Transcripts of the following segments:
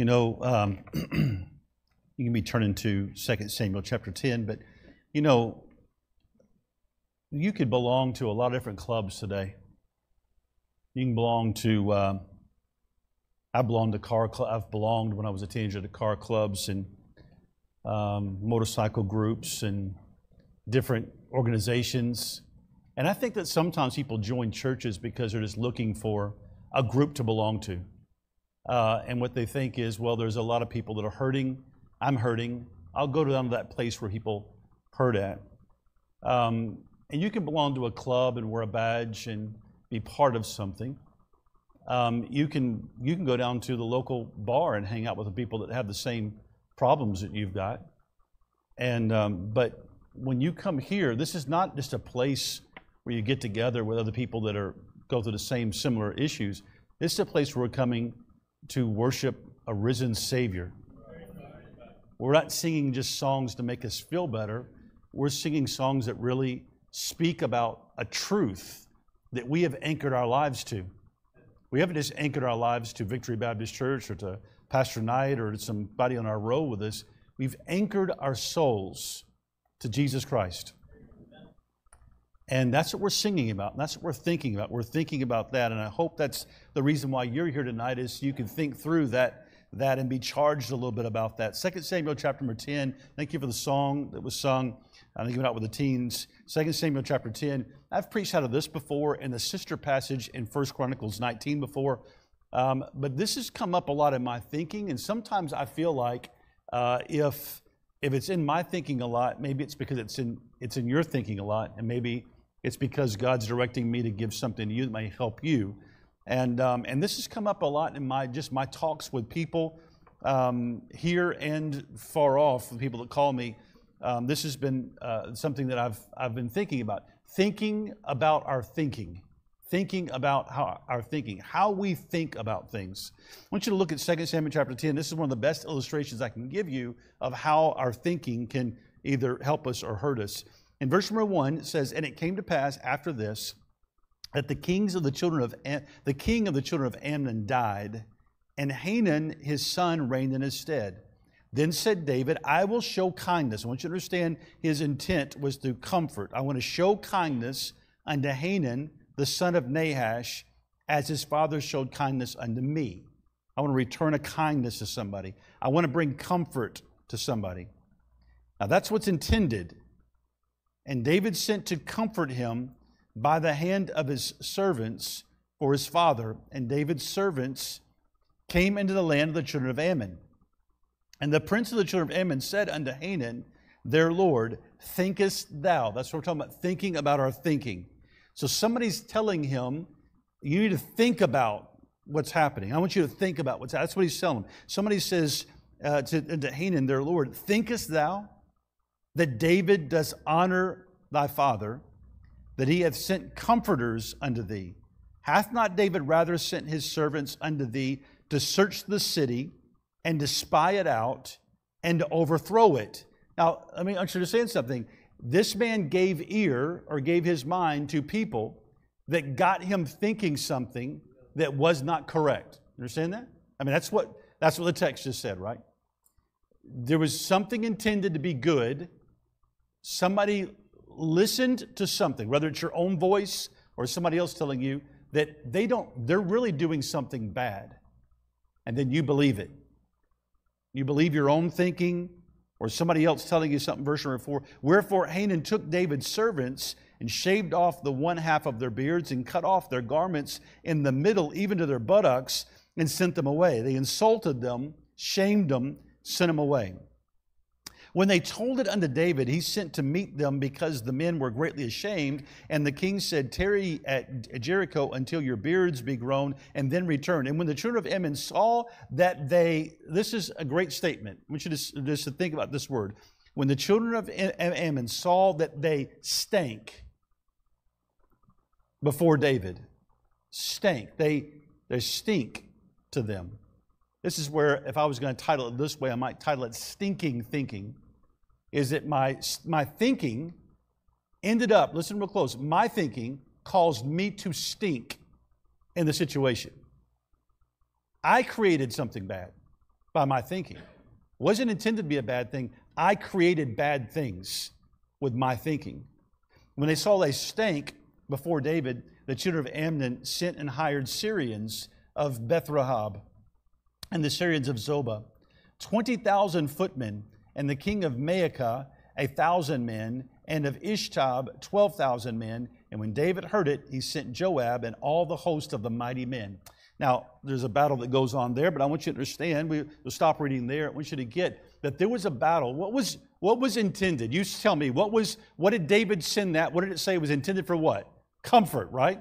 You know, you can be turning to 2 Samuel chapter 10, but you know, you could belong to a lot of different clubs today. You can belong to, I belong to car club. I've belonged when I was a teenager to car clubs and motorcycle groups and different organizations. And I think that sometimes people join churches because they're just looking for a group to belong to. And what they think is, well, there's a lot of people that are hurting. I'm hurting. I'll go down to that place where people hurt at. And you can belong to a club and wear a badge and be part of something. You can go down to the local bar and hang out with the people that have the same problems that you've got. And but when you come here, this is not just a place where you get together with other people that go through the same similar issues. This is a place where we're coming to worship a risen Savior. We're not singing just songs to make us feel better. We're singing songs that really speak about a truth that we have anchored our lives to. We haven't just anchored our lives to Victory Baptist Church or to Pastor Knight or to somebody on our row with us. We've anchored our souls to Jesus Christ. And that's what we're singing about, and that's what we're thinking about. We're thinking about that, and I hope that's the reason why you're here tonight, is you can think through that and be charged a little bit about that. 2 Samuel chapter number 10, thank you for the song that was sung. I think it went out with the teens. 2 Samuel chapter 10. I've preached out of this before, and the sister passage in 1 Chronicles 19 before. But this has come up a lot in my thinking, and sometimes I feel like if it's in my thinking a lot, maybe it's because it's in your thinking a lot, and maybe it's because God's directing me to give something to you that may help you. And this has come up a lot in my talks with people here and far off, the people that call me. This has been something that I've been thinking about. Thinking about our thinking. Thinking about how we think about things. I want you to look at 2 Samuel chapter 10. This is one of the best illustrations I can give you of how our thinking can either help us or hurt us. In verse number 1, it says, "And it came to pass after this, that the king of the children of Ammon died, and Hanun his son reigned in his stead. Then said David, I will show kindness." I want you to understand his intent was to comfort. I want to show kindness unto Hanun, the son of Nahash, as his father showed kindness unto me. I want to return a kindness to somebody. I want to bring comfort to somebody. Now that's what's intended. And David sent to comfort him by the hand of his servants for his father. And David's servants came into the land of the children of Ammon. And the prince of the children of Ammon said unto Hanun, their lord, thinkest thou? That's what we're talking about, thinking about our thinking. So somebody's telling him, you need to think about what's happening. I want you to think about what's happening. That's what he's telling him. Somebody says to Hanun, their lord, thinkest thou that David does honor thy father, that he hath sent comforters unto thee? Hath not David rather sent his servants unto thee to search the city and to spy it out and to overthrow it? Now, let me understand something. This man gave ear or gave his mind to people that got him thinking something that was not correct. Understand that? I mean, that's what the text just said, right? There was something intended to be good. Somebody listened to something, whether it's your own voice or somebody else telling you that they're really doing something bad. And then you believe it. You believe your own thinking or somebody else telling you something. Verse number 4, wherefore Hanun took David's servants and shaved off the one half of their beards and cut off their garments in the middle, even to their buttocks, and sent them away. They insulted them, shamed them, sent them away. When they told it unto David, he sent to meet them because the men were greatly ashamed. And the king said, tarry at Jericho until your beards be grown, and then return. And when the children of Ammon saw that this is a great statement. I want you just to think about this word. When the children of Ammon saw that they stank before David, stank, they stink to them. This is where, if I was going to title it this way, I might title it Stinking Thinking. Is that my thinking ended up, listen real close, my thinking caused me to stink in the situation. I created something bad. by my thinking. It wasn't intended to be a bad thing. I created bad things with my thinking. When they saw they stank before David, the children of Ammon sent and hired Syrians of Beth-Rahab and the Syrians of Zobah, 20,000 footmen, and the king of Maacah, 1,000 men, and of Ishtab, 12,000 men. And when David heard it, he sent Joab and all the host of the mighty men. Now, there's a battle that goes on there, but I want you to understand, we'll stop reading there. I want you to get that there was a battle. What was intended? You tell me, what did David send that? What did it say it was intended for what? Comfort, right?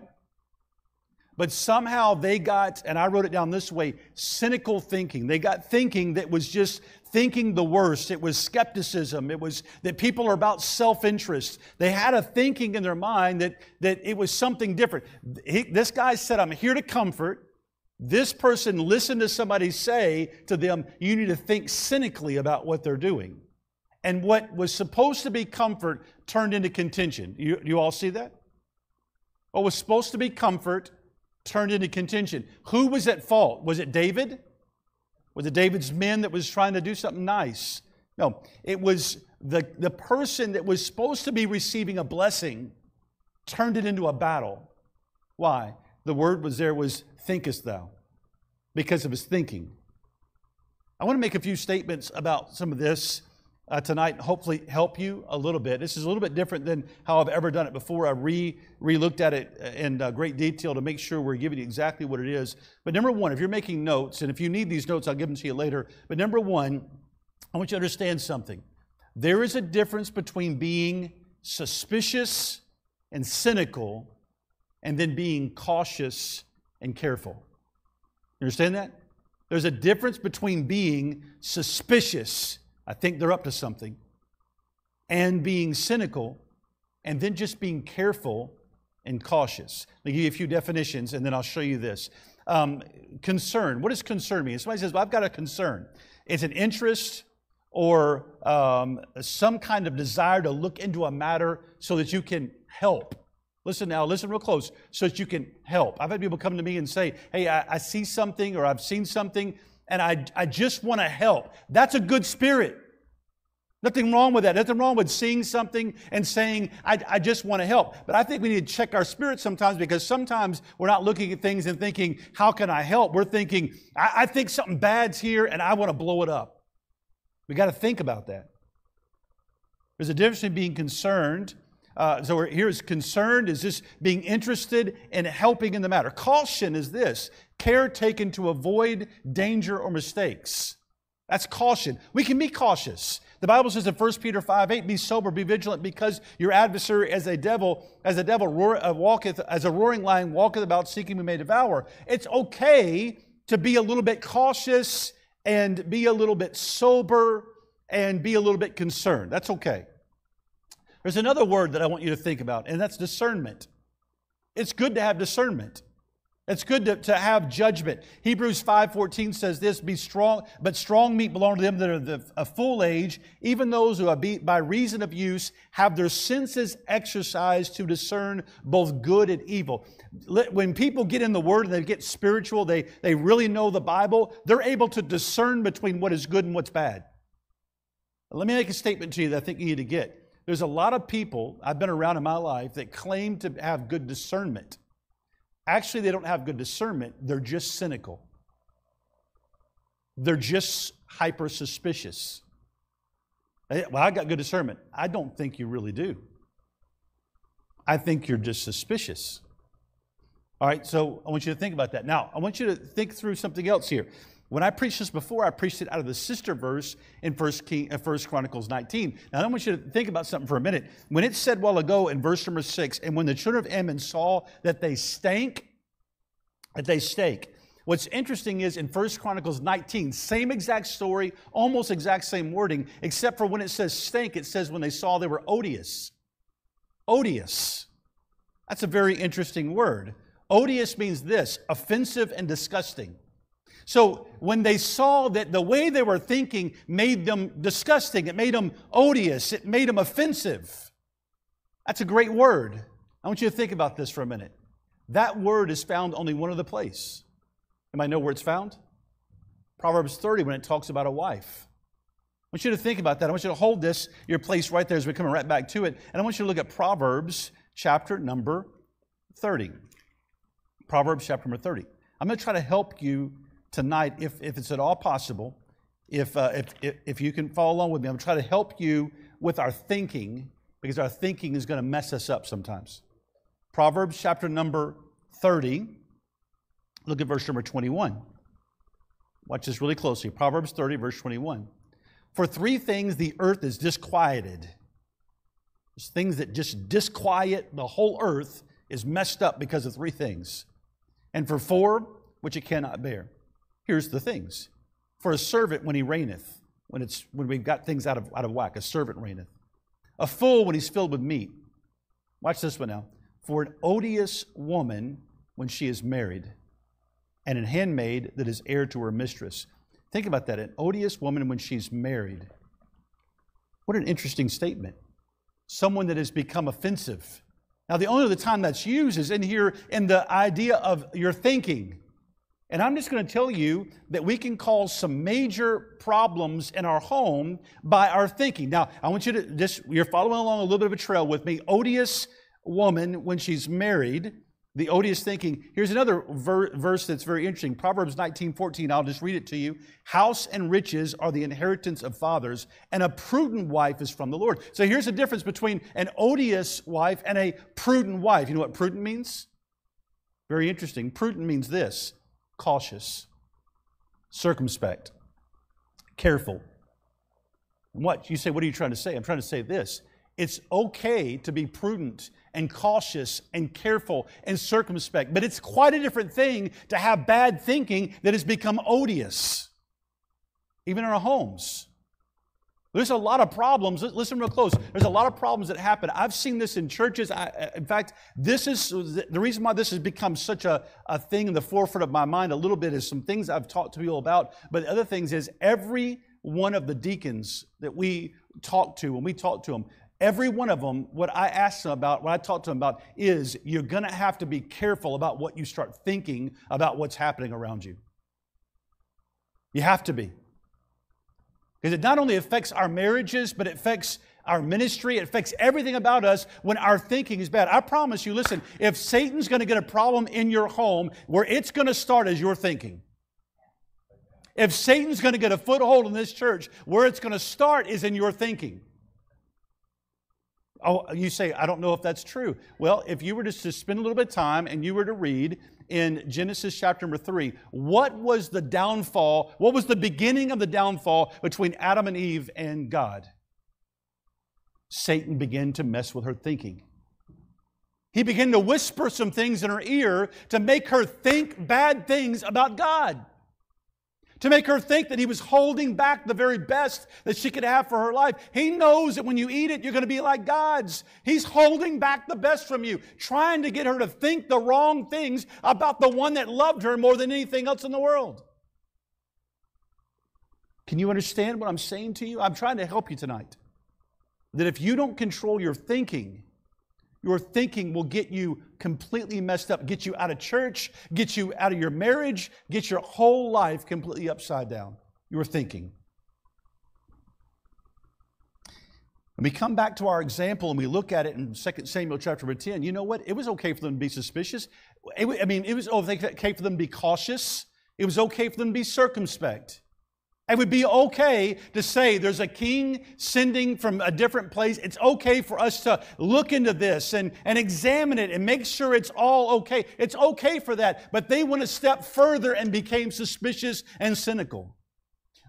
But somehow they got, and I wrote it down this way, cynical thinking. They got thinking that was just thinking the worst. It was skepticism. It was that people are about self-interest. They had a thinking in their mind that it was something different. This guy said, I'm here to comfort. This person listened to somebody say to them, you need to think cynically about what they're doing. And what was supposed to be comfort turned into contention. You all see that? What was supposed to be comfort turned into contention. Who was at fault? Was it David? Was it David's men that was trying to do something nice? No, it was the person that was supposed to be receiving a blessing turned it into a battle. Why? The word was thinkest thou, because of his thinking. I want to make a few statements about some of this tonight and hopefully help you a little bit. This is a little bit different than how I've ever done it before. I re-looked at it in great detail to make sure we're giving you exactly what it is. But number one, if you're making notes, and if you need these notes, I'll give them to you later. But number one, I want you to understand something. There is a difference between being suspicious and cynical and then being cautious and careful. You understand that? There's a difference between being suspicious, I think they're up to something, and being cynical, and then just being careful and cautious. Let me give you a few definitions, and then I'll show you this. Concern. What does concern mean? Somebody says, well, I've got a concern. It's an interest or some kind of desire to look into a matter so that you can help. Listen now, listen real close, so that you can help. I've had people come to me and say, hey, I see something or I've seen something, and I just want to help. That's a good spirit. Nothing wrong with that. Nothing wrong with seeing something and saying, I just want to help. But I think we need to check our spirit sometimes, because sometimes we're not looking at things and thinking, how can I help? We're thinking, I think something bad's here and I want to blow it up. We got to think about that. There's a difference between being concerned. So here is concerned, is this being interested in helping in the matter. Caution is this, care taken to avoid danger or mistakes. That's caution. We can be cautious. The Bible says in 1 Peter 5:8, be sober, be vigilant, because your adversary as a devil walketh, as a roaring lion walketh about seeking whom he may devour. It's okay to be a little bit cautious and be a little bit sober and be a little bit concerned. That's okay. There's another word that I want you to think about, and that's discernment. It's good to have discernment. It's good to have judgment. Hebrews 5:14 says this, be strong, but strong meat belong to them that are of full age, even those who by reason of use have their senses exercised to discern both good and evil. When people get in the Word and they get spiritual, they really know the Bible, they're able to discern between what is good and what's bad. Let me make a statement to you that I think you need to get. There's a lot of people I've been around in my life that claim to have good discernment. Actually, they don't have good discernment. They're just cynical. They're just hyper-suspicious. Well, I got good discernment. I don't think you really do. I think you're just suspicious. All right, so I want you to think about that. Now, I want you to think through something else here. When I preached this before, I preached it out of the sister verse in 1 Chronicles 19. Now, I want you to think about something for a minute. When it said a while ago in verse number 6, and when the children of Ammon saw that they stank, what's interesting is in 1 Chronicles 19, same exact story, almost exact same wording, except for when it says stank, it says when they saw they were odious. Odious. That's a very interesting word. Odious means this, offensive and disgusting. So when they saw that the way they were thinking made them disgusting, it made them odious, it made them offensive. That's a great word. I want you to think about this for a minute. That word is found only one other place. Anybody know where it's found? Proverbs 30 when it talks about a wife. I want you to think about that. I want you to hold this, your place right there as we're coming right back to it. And I want you to look at Proverbs chapter number 30. Proverbs chapter number 30. I'm going to try to help you tonight, if it's at all possible, if you can follow along with me. I'm going to try to help you with our thinking, because our thinking is going to mess us up sometimes. Proverbs chapter number 30. Look at verse number 21. Watch this really closely. Proverbs 30, verse 21. For three things the earth is disquieted. There's things that just disquiet the whole earth is messed up because of three things. And for four, which it cannot bear. Here's the things. For a servant when he reigneth, when we've got things out of whack, a servant reigneth. A fool when he's filled with meat. Watch this one now. For an odious woman when she is married, and an handmaid that is heir to her mistress. Think about that. An odious woman when she's married. What an interesting statement. Someone that has become offensive. Now, the only other time that's used is in here in the idea of your thinking. And I'm just going to tell you that we can cause some major problems in our home by our thinking. Now, I want you to you're following along a little bit of a trail with me. Odious woman when she's married. The odious thinking. Here's another verse that's very interesting. Proverbs 19:14. I'll just read it to you. House and riches are the inheritance of fathers, and a prudent wife is from the Lord. So here's the difference between an odious wife and a prudent wife. You know what prudent means? Very interesting. Prudent means this: cautious, circumspect, careful. What? You say, what are you trying to say? I'm trying to say this. It's okay to be prudent and cautious and careful and circumspect, but it's quite a different thing to have bad thinking that has become odious, even in our homes. There's a lot of problems. Listen real close. There's a lot of problems that happen. I've seen this in churches. In fact, this is the reason why this has become such a thing in the forefront of my mind a little bit is some things I've talked to people about. But the other things is every one of the deacons that we talk to, when we talk to them, every one of them, what I ask them about, what I talk to them about is you're going to have to be careful about what you start thinking about what's happening around you. You have to be. Because it not only affects our marriages, but it affects our ministry. It affects everything about us when our thinking is bad. I promise you, listen, if Satan's going to get a problem in your home, where it's going to start is your thinking. If Satan's going to get a foothold in this church, where it's going to start is in your thinking. Oh, you say, I don't know if that's true. Well, if you were just to spend a little bit of time and you were to read in Genesis chapter number 3, what was the downfall, what was the beginning of the downfall between Adam and Eve and God? Satan began to mess with her thinking. He began to whisper some things in her ear to make her think bad things about God. To make her think that He was holding back the very best that she could have for her life. He knows that when you eat it, you're going to be like gods. He's holding back the best from you, trying to get her to think the wrong things about the one that loved her more than anything else in the world. Can you understand what I'm saying to you? I'm trying to help you tonight. That if you don't control your thinking will get you completely messed up, get you out of church, get you out of your marriage, get your whole life completely upside down. Your thinking. When we come back to our example and we look at it in 2 Samuel chapter 10, you know what? It was okay for them to be suspicious. It was okay for them to be cautious. It was okay for them to be circumspect. It would be okay to say there's a king sending from a different place. It's okay for us to look into this and examine it and make sure it's all okay. It's okay for that. But they went a step further and became suspicious and cynical.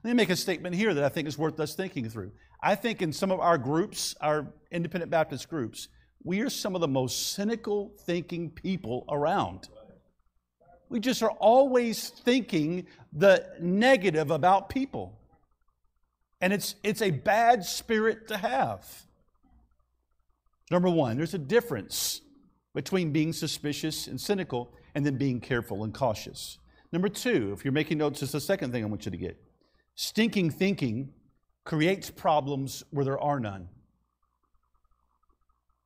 Let me make a statement here that I think is worth us thinking through. I think in some of our groups, our independent Baptist groups, we are some of the most cynical thinking people around. We just are always thinking the negative about people. And it's a bad spirit to have. Number one, there's a difference between being suspicious and cynical and then being careful and cautious. Number two, if you're making notes, it's the second thing I want you to get. Stinking thinking creates problems where there are none.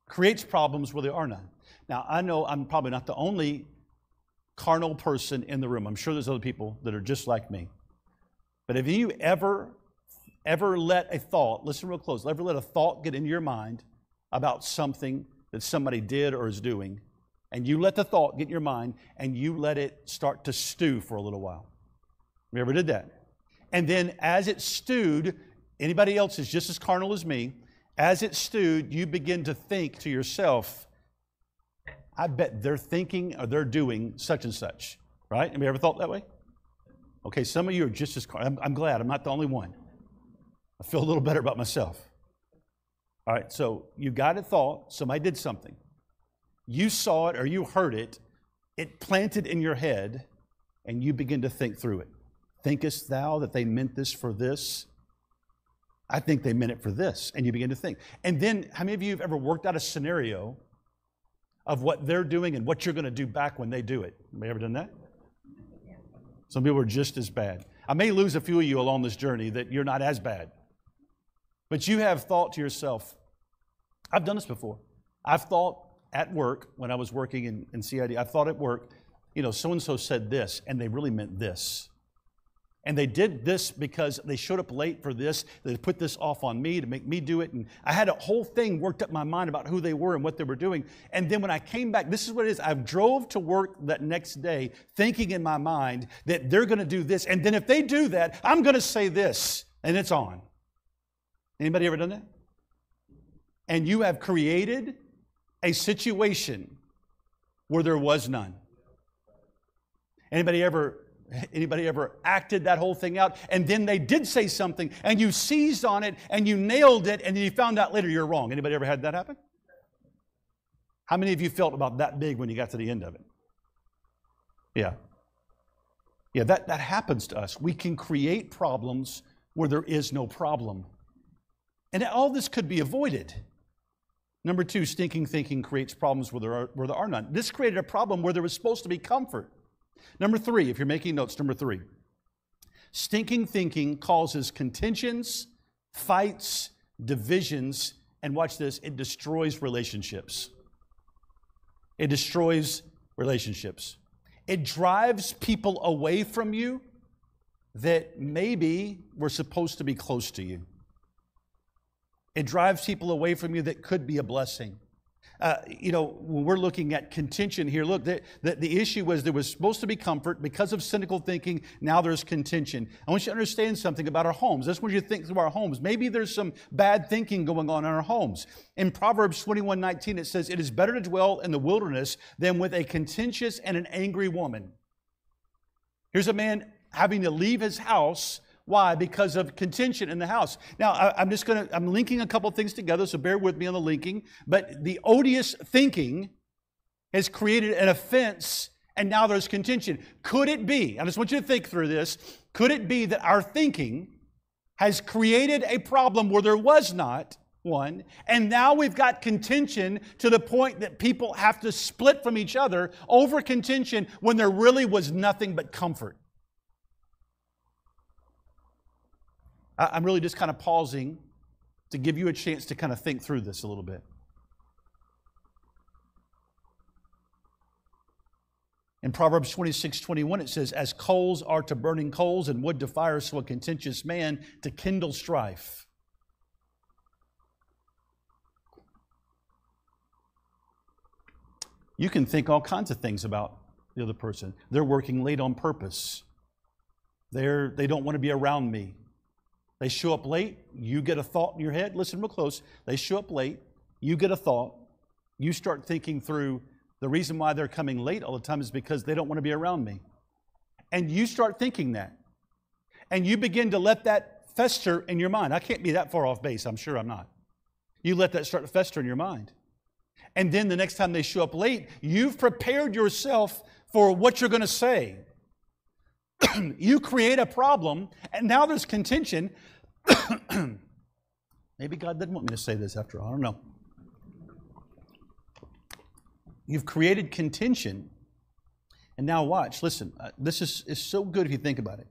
Creates problems where there are none. Now, I know I'm probably not the only carnal person in the room. I'm sure there's other people that are just like me. But if you ever let a thought, listen real close, ever let a thought get into your mind about something that somebody did or is doing, and you let the thought get in your mind and you let it start to stew for a little while. You ever did that? And then as it stewed, anybody else is just as carnal as me, as it stewed, you begin to think to yourself, I bet they're thinking or they're doing such and such, right? Have you ever thought that way? Okay, some of you are just as carnal. I'm glad I'm not the only one. I feel a little better about myself. All right, so you got a thought, somebody did something. You saw it or you heard it, it planted in your head, and you begin to think through it. Thinkest thou that they meant this for this? I think they meant it for this. And you begin to think. And then, how many of you have ever worked out a scenario of what they're doing and what you're going to do back when they do it? Have you ever done that? Some people are just as bad. I may lose a few of you along this journey that you're not as bad. But you have thought to yourself, I've done this before. I've thought at work, when I was working in CID, I thought at work, so-and-so said this, and they really meant this. And they did this because they showed up late for this. They put this off on me to make me do it. And I had a whole thing worked up in my mind about who they were and what they were doing. And then when I came back, this is what it is. I drove to work that next day thinking in my mind that they're going to do this. And then if they do that, I'm going to say this. And it's on. Anybody ever done that? And you have created a situation where there was none. Anybody ever acted that whole thing out, and then they did say something, and you seized on it, and you nailed it, and then you found out later you're wrong? Anybody ever had that happen? How many of you felt about that big when you got to the end of it? Yeah, that happens to us. We can create problems where there is no problem. And all this could be avoided. Number 2, stinking thinking creates problems where there are none. This created a problem where there was supposed to be comfort. Number 3, if you're making notes, number 3. Stinking thinking causes contentions, fights, divisions, and watch this, it destroys relationships. It destroys relationships. It drives people away from you that maybe were supposed to be close to you. It drives people away from you that could be a blessing. When we're looking at contention here, look, the issue was there was supposed to be comfort. Because of cynical thinking, now there's contention. I want you to understand something about our homes. That's what you think through our homes. Maybe there's some bad thinking going on in our homes. In Proverbs 21:19, it says, it is better to dwell in the wilderness than with a contentious and an angry woman. Here's a man having to leave his house. Why? Because of contention in the house. Now, I'm linking a couple things together, so bear with me on the linking. But the odious thinking has created an offense, and now there's contention. Could it be, I just want you to think through this, could it be that our thinking has created a problem where there was not one, and now we've got contention to the point that people have to split from each other over contention when there really was nothing but comfort? I'm really just kind of pausing to give you a chance to kind of think through this a little bit. In Proverbs 26:21, it says, as coals are to burning coals and wood to fire, so a contentious man to kindle strife. You can think all kinds of things about the other person. They're working late on purpose. They don't want to be around me. They show up late, you get a thought in your head. Listen real close. They show up late, you get a thought, you start thinking through the reason why they're coming late all the time is because they don't want to be around me. And you start thinking that. And you begin to let that fester in your mind. I can't be that far off base, I'm sure I'm not. You let that start to fester in your mind. And then the next time they show up late, you've prepared yourself for what you're going to say. You create a problem, and now there's contention. Maybe God didn't want me to say this after all. I don't know. You've created contention, and now watch. Listen, this is so good if you think about it.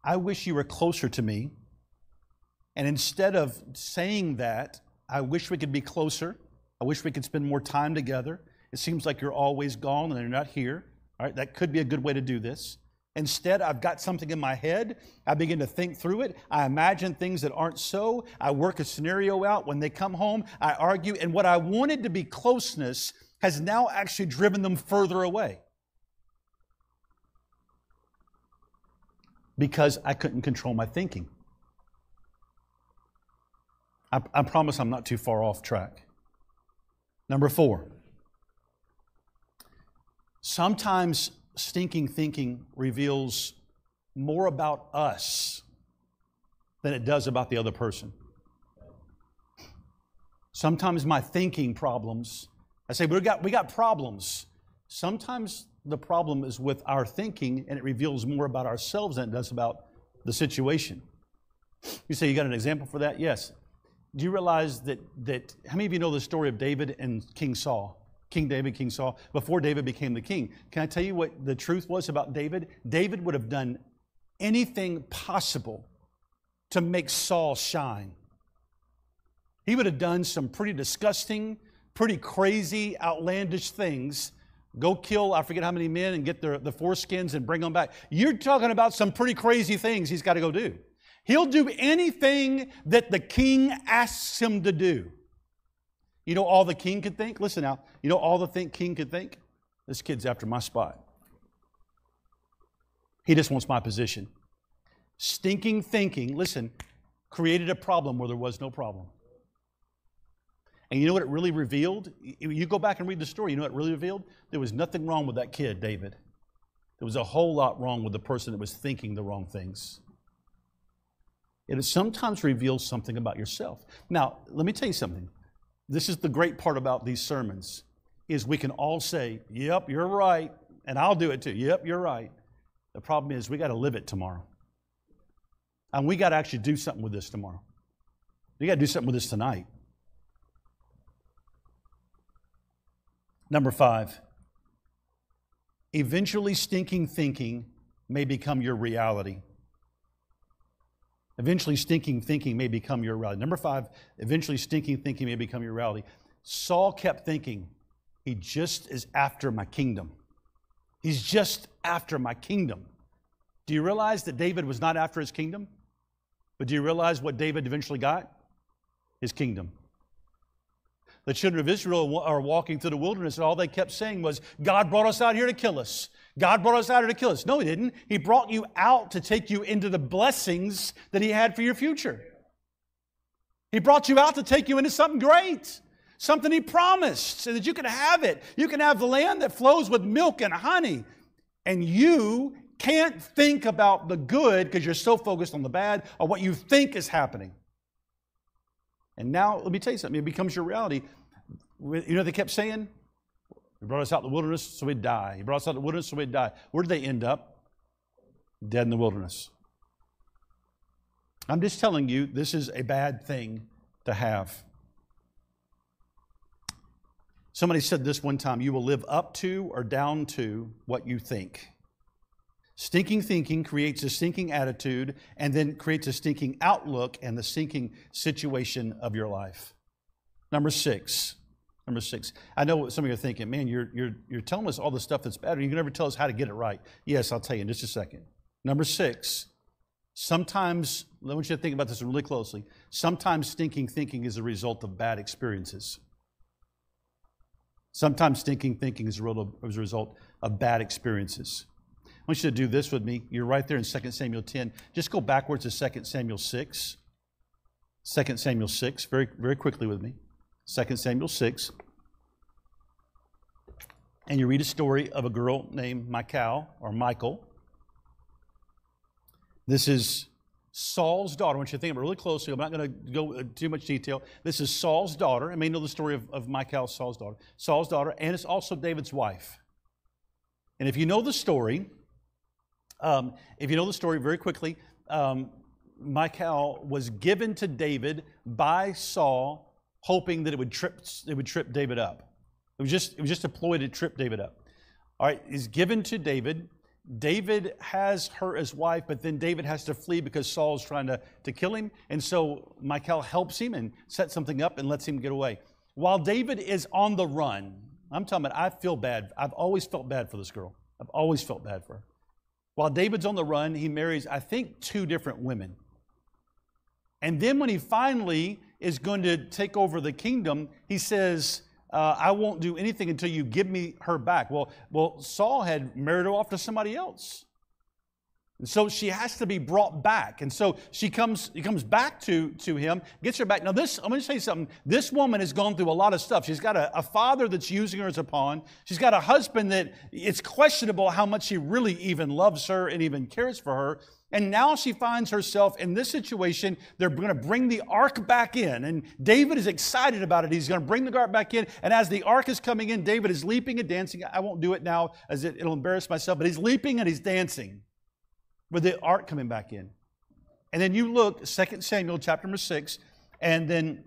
I wish you were closer to me, and instead of saying that, I wish we could be closer. I wish we could spend more time together. It seems like you're always gone and you're not here. All right, that could be a good way to do this. Instead, I've got something in my head. I begin to think through it. I imagine things that aren't so. I work a scenario out. When they come home, I argue. And what I wanted to be closeness has now actually driven them further away. Because I couldn't control my thinking. I promise I'm not too far off track. Number 4. Sometimes stinking thinking reveals more about us than it does about the other person. Sometimes my thinking problems, I say, we got problems. Sometimes the problem is with our thinking, and it reveals more about ourselves than it does about the situation. You say, you got an example for that? Yes. Do you realize that how many of you know the story of David and King Saul? King David, King Saul, before David became the king. Can I tell you what the truth was about David? David would have done anything possible to make Saul shine. He would have done some pretty disgusting, pretty crazy, outlandish things. Go kill, I forget how many men, and get the foreskins and bring them back. You're talking about some pretty crazy things he's got to go do. He'll do anything that the king asks him to do. You know all the king could think? Listen now. You know all the king could think? This kid's after my spot. He just wants my position. Stinking thinking, listen, created a problem where there was no problem. And you know what it really revealed? You go back and read the story. You know what it really revealed? There was nothing wrong with that kid, David. There was a whole lot wrong with the person that was thinking the wrong things. It sometimes reveals something about yourself. Now, let me tell you something. This is the great part about these sermons, is we can all say, yep, you're right, and I'll do it too. Yep, you're right. The problem is we got to live it tomorrow. And we got to actually do something with this tomorrow. We got to do something with this tonight. Number 5, eventually stinking thinking may become your reality. Eventually stinking thinking may become your reality. Number 5, eventually stinking thinking may become your reality. Saul kept thinking, he just is after my kingdom. He's just after my kingdom. Do you realize that David was not after his kingdom? But do you realize what David eventually got? His kingdom. The children of Israel are walking through the wilderness, and all they kept saying was, God brought us out here to kill us. God brought us out here to kill us. No, He didn't. He brought you out to take you into the blessings that He had for your future. He brought you out to take you into something great, something He promised, so that you can have it. You can have the land that flows with milk and honey. And you can't think about the good because you're so focused on the bad or what you think is happening. And now, let me tell you something. It becomes your reality. You know what they kept saying? He brought us out in the wilderness so we'd die. He brought us out in the wilderness so we'd die. Where did they end up? Dead in the wilderness. I'm just telling you, this is a bad thing to have. Somebody said this one time, you will live up to or down to what you think. Stinking thinking creates a stinking attitude and then creates a stinking outlook and the stinking situation of your life. Number 6. I know what some of you are thinking, man, you're telling us all the stuff that's bad, and you can never tell us how to get it right. Yes, I'll tell you in just a second. Number 6, sometimes, I want you to think about this really closely. Sometimes stinking thinking is a result of bad experiences. Sometimes stinking thinking is a result of bad experiences. I want you to do this with me. You're right there in 2 Samuel 10. Just go backwards to 2 Samuel 6. 2 Samuel 6, very, very quickly with me. 2 Samuel 6. And you read a story of a girl named Michal. This is Saul's daughter. I want you to think of it really closely. I'm not going to go into too much detail. This is Saul's daughter. I may know the story of Michal, Saul's daughter, and it's also David's wife. And if you know the story, very quickly, Michal was given to David by Saul, hoping that it would trip David up. It was just a ploy to trip David up. All right, he's given to David. David has her as wife, but then David has to flee because Saul's trying to kill him. And so Michal helps him and sets something up and lets him get away. While David is on the run, I'm talking about, I feel bad. I've always felt bad for this girl. I've always felt bad for her. While David's on the run, he marries, I think, 2 different women. And then when he finally is going to take over the kingdom, he says, I won't do anything until you give me her back. Well, Saul had married her off to somebody else. And so she has to be brought back. And so he comes back to him, gets her back. Now I'm going to tell you something. This woman has gone through a lot of stuff. She's got a father that's using her as a pawn. She's got a husband that it's questionable how much he really even loves her and even cares for her. And now she finds herself in this situation. They're going to bring the ark back in. And David is excited about it. He's going to bring the ark back in. And as the ark is coming in, David is leaping and dancing. I won't do it now as it'll embarrass myself, but he's leaping and he's dancing with the ark coming back in. And then you look, 2 Samuel chapter number 6, and then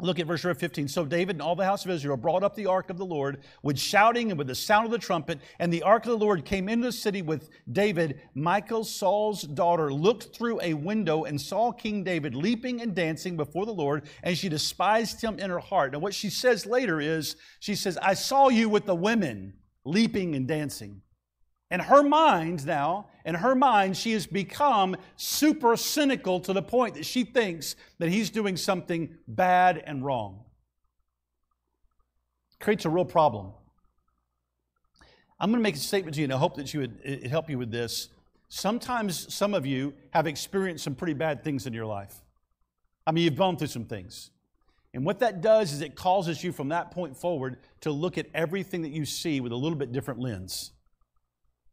look at verse 15. So David and all the house of Israel brought up the ark of the Lord with shouting and with the sound of the trumpet. And the ark of the Lord came into the city with David. Michal, Saul's daughter, looked through a window and saw King David leaping and dancing before the Lord. And she despised him in her heart. And what she says later is, she says, I saw you with the women leaping and dancing. In her mind now, she has become super cynical to the point that she thinks that he's doing something bad and wrong. Creates a real problem. I'm going to make a statement to you, and I hope that it help you with this. Sometimes some of you have experienced some pretty bad things in your life. I mean, you've gone through some things. And what that does is it causes you from that point forward to look at everything that you see with a little bit different lens.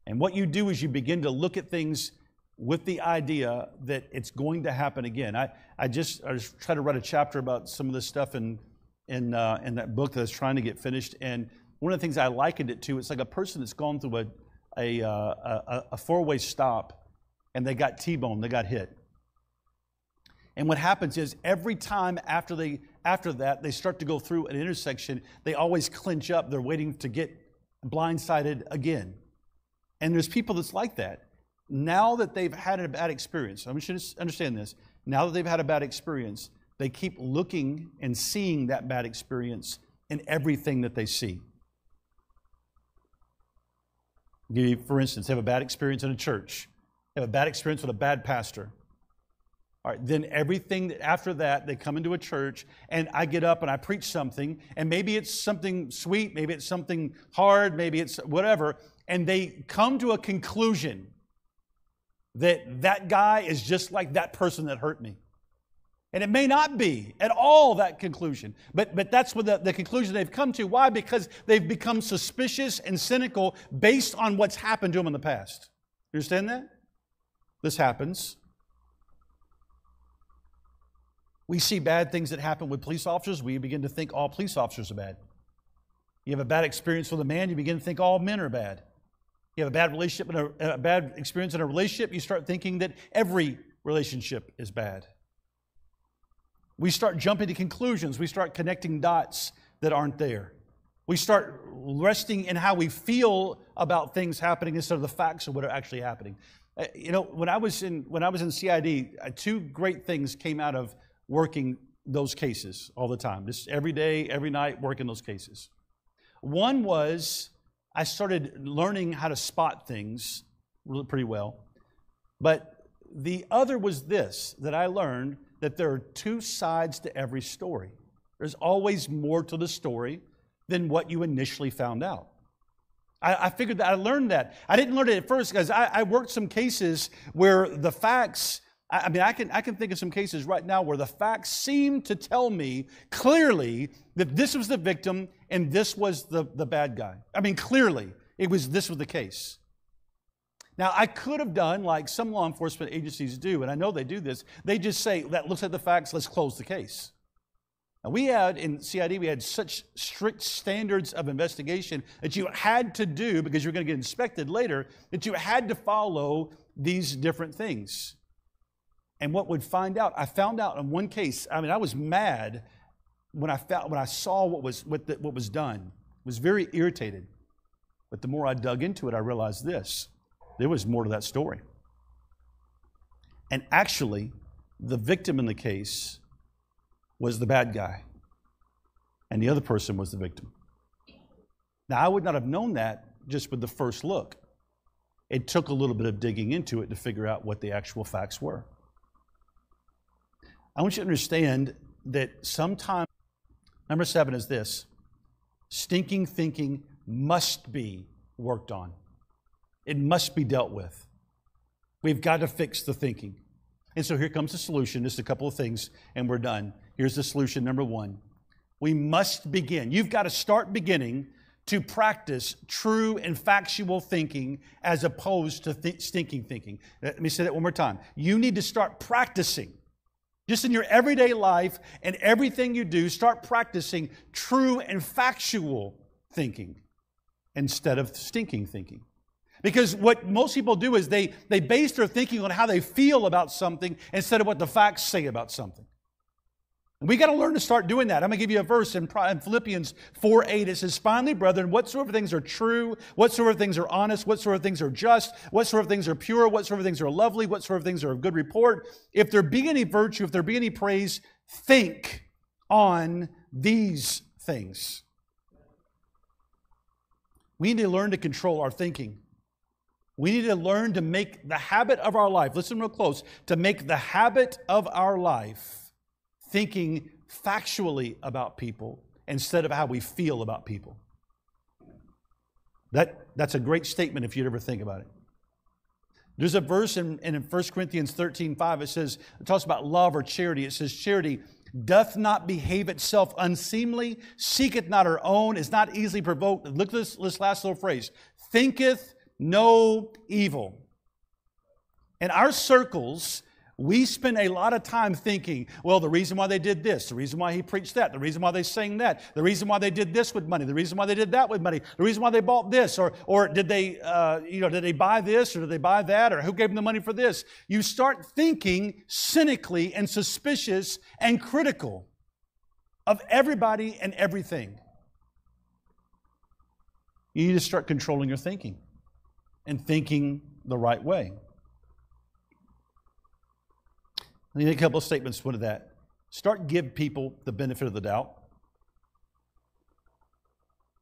And what you do is you begin to look at things with the idea that it's going to happen again. I was trying to write a chapter about some of this stuff in that book that I was trying to get finished. And one of the things I likened it to, it's like a person that's gone through a four-way stop and they got T-boned, they got hit. And what happens is every time after that they start to go through an intersection, they always clinch up. They're waiting to get blindsided again. And there's people that's like that. Now that they've had a bad experience, I want you to understand this. Now that they've had a bad experience, they keep looking and seeing that bad experience in everything that they see. For instance, they have a bad experience in a church. They have a bad experience with a bad pastor. All right, then everything after that, they come into a church and I get up and I preach something, and maybe it's something sweet, maybe it's something hard, maybe it's whatever, and they come to a conclusion that that guy is just like that person that hurt me. And it may not be at all that conclusion, but that's what the conclusion they've come to. Why? Because they've become suspicious and cynical based on what's happened to them in the past. You understand that? This happens. We see bad things that happen with police officers. We begin to think all police officers are bad. You have a bad experience with a man, you begin to think all men are bad. You have a bad relationship and a bad experience in a relationship, you start thinking that every relationship is bad. We start jumping to conclusions. We start connecting dots that aren't there. We start resting in how we feel about things happening instead of the facts of what are actually happening. When I was in CID, 2 great things came out of working those cases all the time. Just every day, every night, working those cases. One was I started learning how to spot things really pretty well. But the other was this, that I learned that there are 2 sides to every story. There's always more to the story than what you initially found out. I figured that, I learned that. I didn't learn it at first because I worked some cases where the facts, I can think of some cases right now where the facts seem to tell me clearly that this was the victim and this was the bad guy. I mean, clearly, this was the case. Now, I could have done like some law enforcement agencies do, and I know they do this. They just say, that looks at the facts, let's close the case. Now, in CID, we had such strict standards of investigation that you had to do, because you're going to get inspected later, that you had to follow these different things. And what would find out, I found out in one case, I was mad when I saw what was done. I was very irritated. But the more I dug into it, I realized this. There was more to that story. And actually, the victim in the case was the bad guy, and the other person was the victim. Now, I would not have known that just with the first look. It took a little bit of digging into it to figure out what the actual facts were. I want you to understand that sometimes, number 7 is this: stinking thinking must be worked on. It must be dealt with. We've got to fix the thinking. And so here comes the solution. Just a couple of things and we're done. Here's the solution. Number 1, we must begin. You've got to start beginning to practice true and factual thinking as opposed to stinking thinking. Let me say that one more time. You need to start practicing. Just in your everyday life and everything you do, start practicing true and factual thinking instead of stinking thinking. Because what most people do is they base their thinking on how they feel about something instead of what the facts say about something. And we got to learn to start doing that. I'm going to give you a verse in Philippians 4:8. It says, "Finally, brethren, whatsoever things are true, whatsoever things are honest, whatsoever things are just, whatsoever things are pure, whatsoever things are lovely, whatsoever things are of good report, if there be any virtue, if there be any praise, think on these things." We need to learn to control our thinking. We need to learn to make the habit of our life, listen real close, to make the habit of our life thinking factually about people instead of how we feel about people. That's a great statement if you'd ever think about it. There's a verse in 1 Corinthians 13:5. It talks about love or charity. It says, "Charity doth not behave itself unseemly, seeketh not her own, is not easily provoked." Look at this last little phrase. "Thinketh no evil." In our circles, we spend a lot of time thinking, well, the reason why they did this, the reason why he preached that, the reason why they sang that, the reason why they did this with money, the reason why they did that with money, the reason why they bought this, or did they buy this, or did they buy that, or who gave them the money for this? You start thinking cynically and suspicious and critical of everybody and everything. You need to start controlling your thinking and thinking the right way. Let me make a couple of statements with that. Start give people the benefit of the doubt,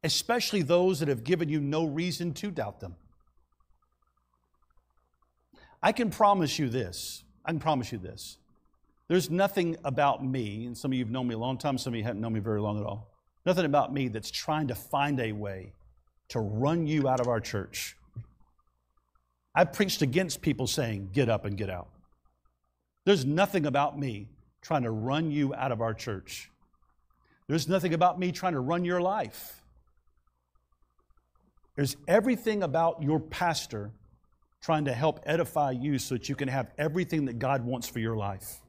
especially those that have given you no reason to doubt them. I can promise you this. There's nothing about me, and some of you have known me a long time, some of you haven't known me very long at all. Nothing about me that's trying to find a way to run you out of our church. I've preached against people saying, get up and get out. There's nothing about me trying to run you out of our church. There's nothing about me trying to run your life. There's everything about your pastor trying to help edify you so that you can have everything that God wants for your life.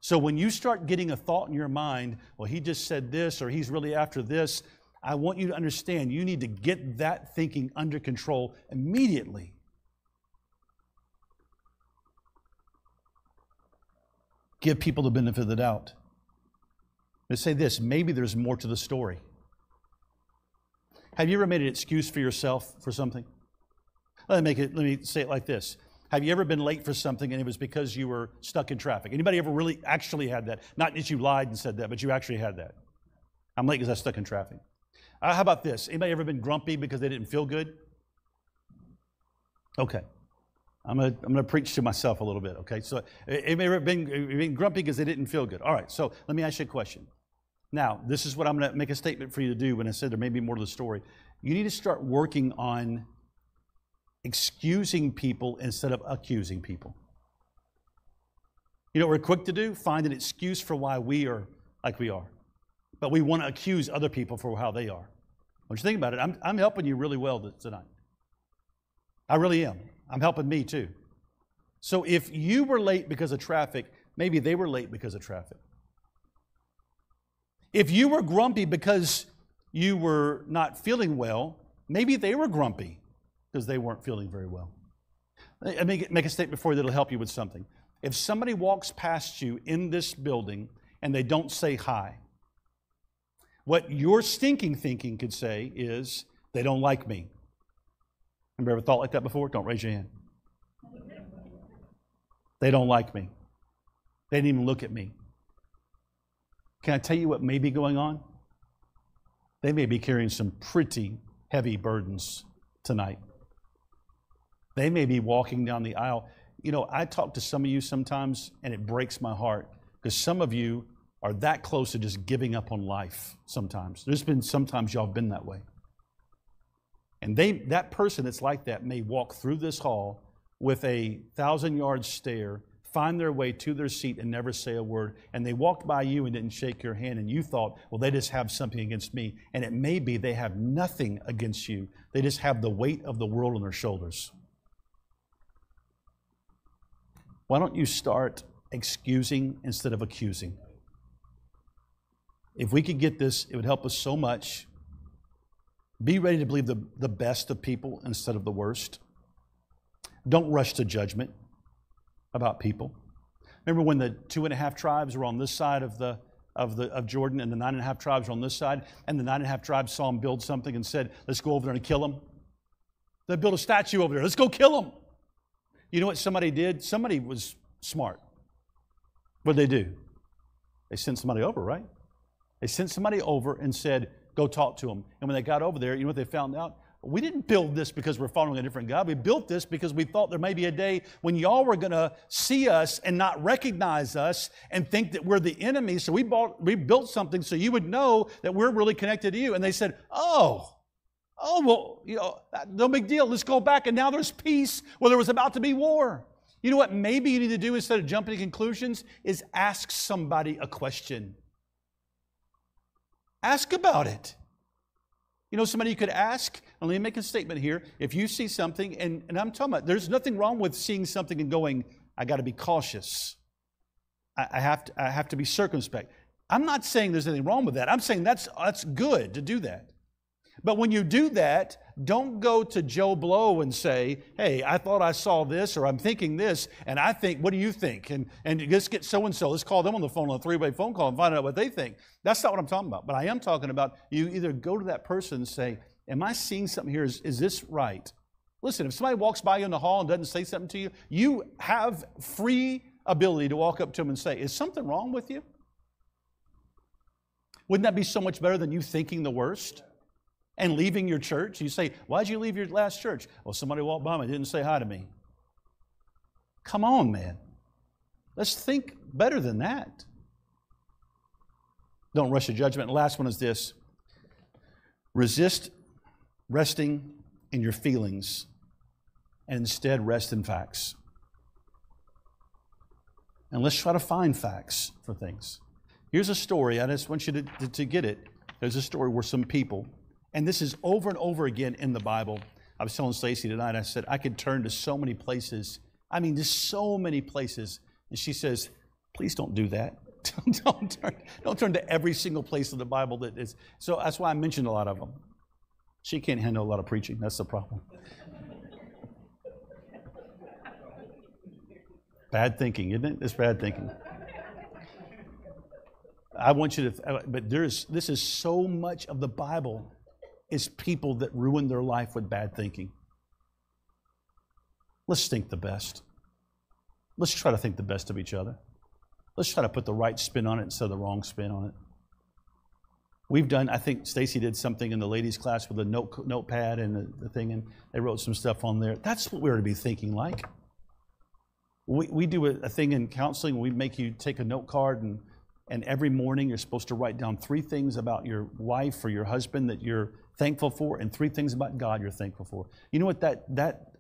So when you start getting a thought in your mind, well, he just said this, or he's really after this, I want you to understand you need to get that thinking under control immediately. Give people the benefit of the doubt. Let's say this, maybe there's more to the story. Have you ever made an excuse for yourself for something? Let me say it like this. Have you ever been late for something and it was because you were stuck in traffic? Anybody ever really actually had that? Not that you lied and said that, but you actually had that. I'm late because I was stuck in traffic. How about this? Anybody ever been grumpy because they didn't feel good? Okay. I'm going to preach to myself a little bit, okay? So, anybody ever been grumpy because they didn't feel good? All right, so let me ask you a question. Now, this is what I'm going to make a statement for you to do when I said there may be more to the story. You need to start working on excusing people instead of accusing people. You know what we're quick to do? Find an excuse for why we are like we are. But we want to accuse other people for how they are. When you think about it, I'm helping you really well tonight. I really am. I'm helping me too. So if you were late because of traffic, maybe they were late because of traffic. If you were grumpy because you were not feeling well, maybe they were grumpy because they weren't feeling very well. Let me make a statement for you that'll help you with something. If somebody walks past you in this building and they don't say hi, what your stinking thinking could say is, they don't like me. Have you ever thought like that before? Don't raise your hand. They don't like me. They didn't even look at me. Can I tell you what may be going on? They may be carrying some pretty heavy burdens tonight. They may be walking down the aisle. You know, I talk to some of you sometimes, and it breaks my heart because some of you are that close to just giving up on life sometimes. There's been sometimes y'all have been that way. And that person that's like that may walk through this hall with a 1,000-yard stare, find their way to their seat and never say a word. And they walked by you and didn't shake your hand, and you thought, well, they just have something against me. And it may be they have nothing against you. They just have the weight of the world on their shoulders. Why don't you start excusing instead of accusing? If we could get this, it would help us so much. Be ready to believe the best of people instead of the worst. Don't rush to judgment about people. Remember when the 2.5 tribes were on this side of Jordan, and the 9.5 tribes were on this side, and the 9.5 tribes saw him build something and said, let's go over there and kill him. They built a statue over there. Let's go kill him. You know what somebody did? Somebody was smart. What did they do? They sent somebody over, right? They sent somebody over and said, go talk to him. And when they got over there, you know what they found out? We didn't build this because we're following a different God. We built this because we thought there may be a day when y'all were going to see us and not recognize us and think that we're the enemy. So we built something so you would know that we're really connected to you. And they said, oh, well, you know, no big deal. Let's go back. And now there's peace where there was about to be war. You know what maybe you need to do instead of jumping to conclusions is ask somebody a question. Ask about it. You know, somebody you could ask, and let me make a statement here. If you see something, and I'm talking about, there's nothing wrong with seeing something and going, I got to be cautious. I have to be circumspect. I'm not saying there's anything wrong with that. I'm saying that's good to do that. But when you do that, don't go to Joe Blow and say, hey, I thought I saw this, or I'm thinking this, and I think, what do you think? And let's get so-and-so. Let's call them on the phone on a 3-way phone call and find out what they think. That's not what I'm talking about. But I am talking about you either go to that person and say, am I seeing something here? Is this right? Listen, if somebody walks by you in the hall and doesn't say something to you, you have free ability to walk up to them and say, is something wrong with you? Wouldn't that be so much better than you thinking the worst? And leaving your church? You say, why'd you leave your last church? Well, somebody walked by me, didn't say hi to me. Come on, man. Let's think better than that. Don't rush to judgment. The last one is this. Resist resting in your feelings and instead rest in facts. And let's try to find facts for things. Here's a story. I just want you to get it. There's a story where some people, and this is over and over again in the Bible. I was telling Stacy tonight, I said, I could turn to so many places. I mean, just so many places. And she says, please don't do that. Don't turn to every single place in the Bible that is. So that's why I mentioned a lot of them. She can't handle a lot of preaching. That's the problem. Bad thinking, isn't it? It's bad thinking. I want you to, but this is so much of the Bible is people that ruin their life with bad thinking. Let's think the best. Let's try to think the best of each other. Let's try to put the right spin on it instead of the wrong spin on it. We've done, I think Stacy did something in the ladies' class with a notepad and the thing, and they wrote some stuff on there. That's what we're to be thinking like. We do a thing in counseling. We make you take a note card, and every morning you're supposed to write down 3 things about your wife or your husband that you're thankful for, and 3 things about God you're thankful for. You know what that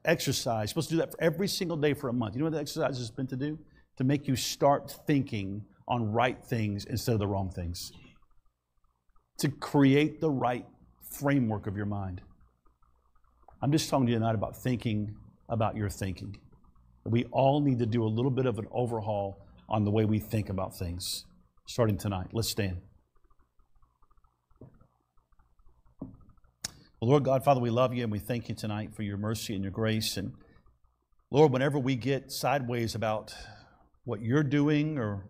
exercise, you're supposed to do that for every single day for a month. You know what that exercise is meant to do? To make you start thinking on right things instead of the wrong things. To create the right framework of your mind. I'm just talking to you tonight about thinking about your thinking. We all need to do a little bit of an overhaul on the way we think about things. Starting tonight. Let's stand. Well, Lord God, Father, we love you and we thank you tonight for your mercy and your grace. And Lord, whenever we get sideways about what you're doing or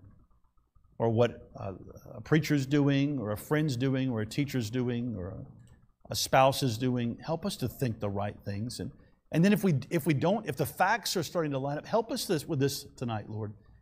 what a preacher's doing or a friend's doing or a teacher's doing or a spouse is doing, help us to think the right things. And then if the facts are starting to line up, help us with this tonight, Lord.